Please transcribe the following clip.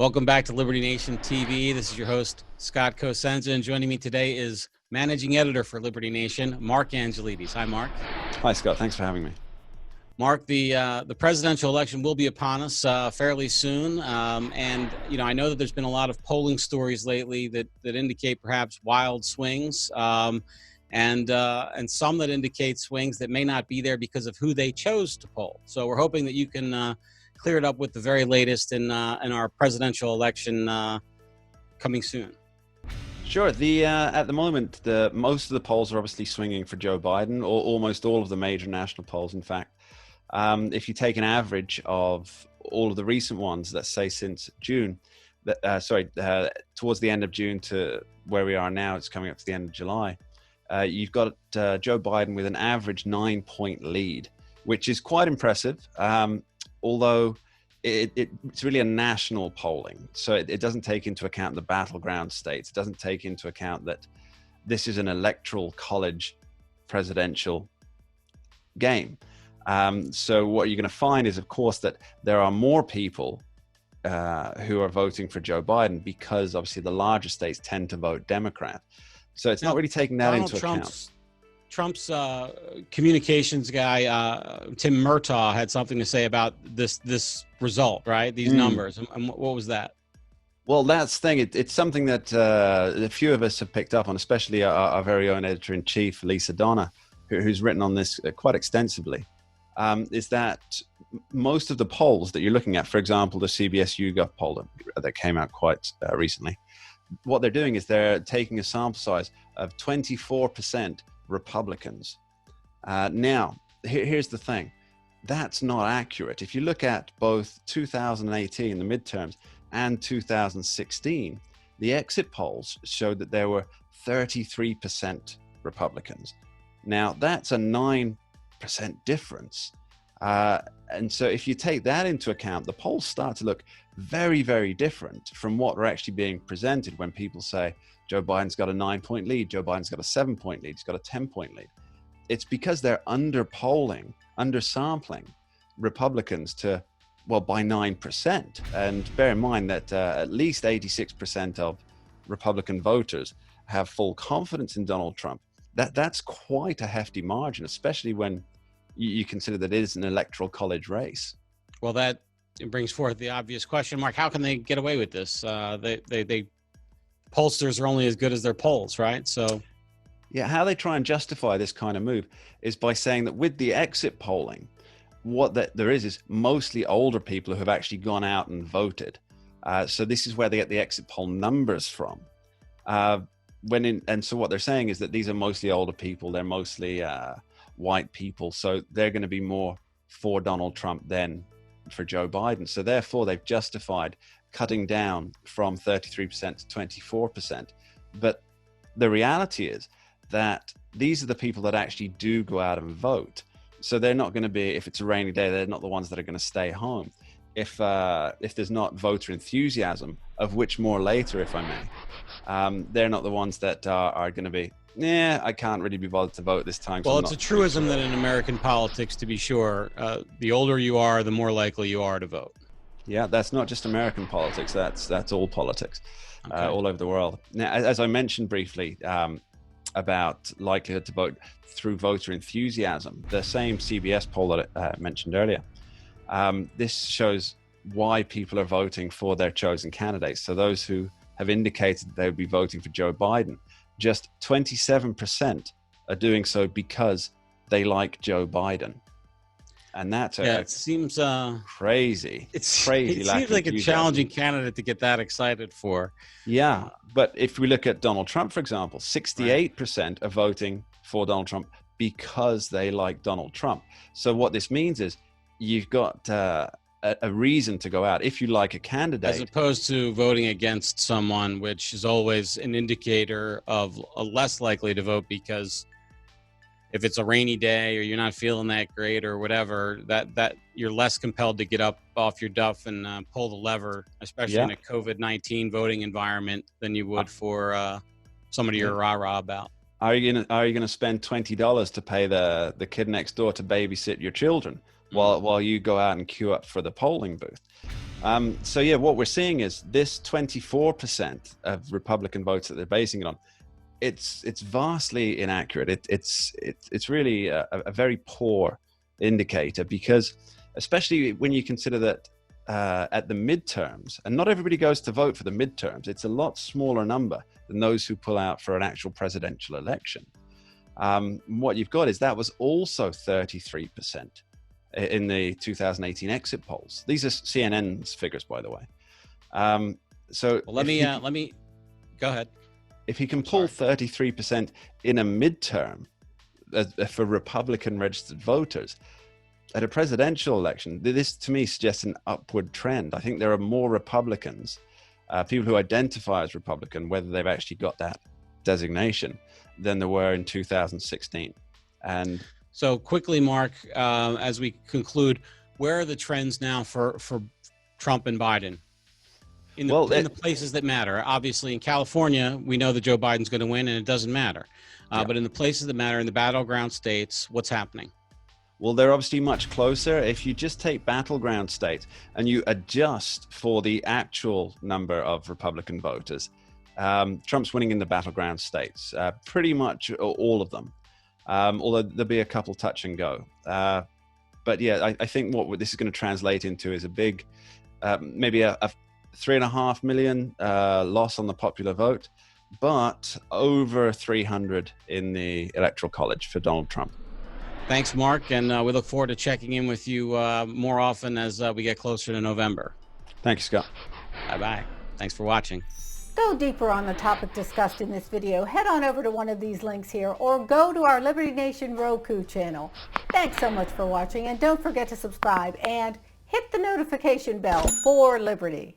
Welcome back to Liberty Nation TV. This is your host, Scott Cosenza, and joining me today is managing editor for Liberty Nation, Mark Angelides. Hi, Mark. Hi, Scott. Thanks for having me. Mark, the presidential election will be upon us fairly soon, and I know that there's been a lot of polling stories lately that indicate perhaps wild swings, and some that indicate swings that may not be there because of who they chose to poll. So we're hoping that you can clear it up with the very latest in our presidential election coming soon. Sure. At the moment, most of the polls are obviously swinging for Joe Biden, or almost all of the major national polls, in fact. If you take an average of all of the recent ones, let's say since June, towards the end of June to where we are now, it's coming up to the end of July, you've got Joe Biden with an average 9-point lead, which is quite impressive. Although it's really a national polling. So it doesn't take into account the battleground states. It doesn't take into account that this is an electoral college presidential game. So what you're going to find is, of course, that there are more people who are voting for Joe Biden because obviously the larger states tend to vote Democrat. So it's not really taking that into account. Trump's communications guy, Tim Murtaugh, had something to say about this result, right? These numbers. And what was that? Well, that's the thing. It's something that a few of us have picked up on, especially our very own editor-in-chief, Lisa Donner, who's written on this quite extensively, is that most of the polls that you're looking at, for example, the CBS YouGov poll that came out quite recently, what they're doing is they're taking a sample size of 24% Republicans. Now, here's the thing. That's not accurate. If you look at both 2018, the midterms, and 2016, the exit polls showed that there were 33% Republicans. Now, that's a 9% difference. And so if you take that into account, the polls start to look very, very different from what are actually being presented when people say, Joe Biden's got a 9-point lead, Joe Biden's got a 7-point lead, he's got a 10-point lead. It's because they're undersampling Republicans by 9%. And bear in mind that at least 86% of Republican voters have full confidence in Donald Trump. That's quite a hefty margin, especially when you consider that it is an electoral college race. Well, that brings forth the obvious question, Mark. How can they get away with this? They pollsters are only as good as their polls, right? So, yeah, how they try and justify this kind of move is by saying that with the exit polling, there is mostly older people who have actually gone out and voted. So this is where they get the exit poll numbers from. So what they're saying is that these are mostly older people. They're mostly white people. So they're going to be more for Donald Trump than for Joe Biden. So therefore, they've justified cutting down from 33% to 24%. But the reality is that these are the people that actually do go out and vote. So they're not going to be, if it's a rainy day, they're not the ones that are going to stay home. If there's not voter enthusiasm, of which more later, if I may, they're not the ones that are going to be, I can't really be bothered to vote this time. Well, it's a truism that in American politics, to be sure, the older you are, the more likely you are to vote. Yeah, that's not just American politics. That's all politics, okay. All over the world. Now, as I mentioned briefly about likelihood to vote through voter enthusiasm, the same CBS poll that I mentioned earlier, this shows why people are voting for their chosen candidates. So those who have indicated they would be voting for Joe Biden, just 27% are doing so because they like Joe Biden. And that's it seems crazy. It's crazy. It seems like a challenging candidate to get that excited for. Yeah, but if we look at Donald Trump, for example, 68% are voting for Donald Trump because they like Donald Trump. So what this means is you've got a reason to go out if you like a candidate, as opposed to voting against someone, which is always an indicator of a less likely to vote, because if it's a rainy day or you're not feeling that great or whatever, that you're less compelled to get up off your duff and pull the lever, especially in a COVID-19 voting environment, than you would for somebody you're rah-rah about. Are you gonna spend $20 to pay the kid next door to babysit your children while you go out and queue up for the polling booth? So yeah, what we're seeing is this 24% of Republican votes that they're basing it on. It's vastly inaccurate. It's really a very poor indicator, because especially when you consider that at the midterms, and not everybody goes to vote for the midterms, it's a lot smaller number than those who pull out for an actual presidential election. What you've got is that was also 33% in the 2018 exit polls. These are CNN's figures, by the way. So well, let me go ahead. If he can pull 33% in a midterm for Republican registered voters at a presidential election, this to me suggests an upward trend. I think there are more Republicans, people who identify as Republican, whether they've actually got that designation, than there were in 2016. And so quickly, Mark, as we conclude, where are the trends now for Trump and Biden? In the places that matter. Obviously, in California, we know that Joe Biden's going to win, and it doesn't matter. But in the places that matter, in the battleground states, what's happening? Well, they're obviously much closer. If you just take battleground states and you adjust for the actual number of Republican voters, Trump's winning in the battleground states, pretty much all of them. Although there'll be a couple touch and go. But yeah, I think what this is going to translate into is a big, maybe a 3.5 million loss on the popular vote, but over 300 in the Electoral College for Donald Trump. Thanks, Mark, and we look forward to checking in with you more often as we get closer to November. Thank you, Scott. Bye-bye. Thanks for watching. Go deeper on the topic discussed in this video. Head on over to one of these links here or go to our Liberty Nation Roku channel. Thanks so much for watching, and don't forget to subscribe and hit the notification bell for Liberty.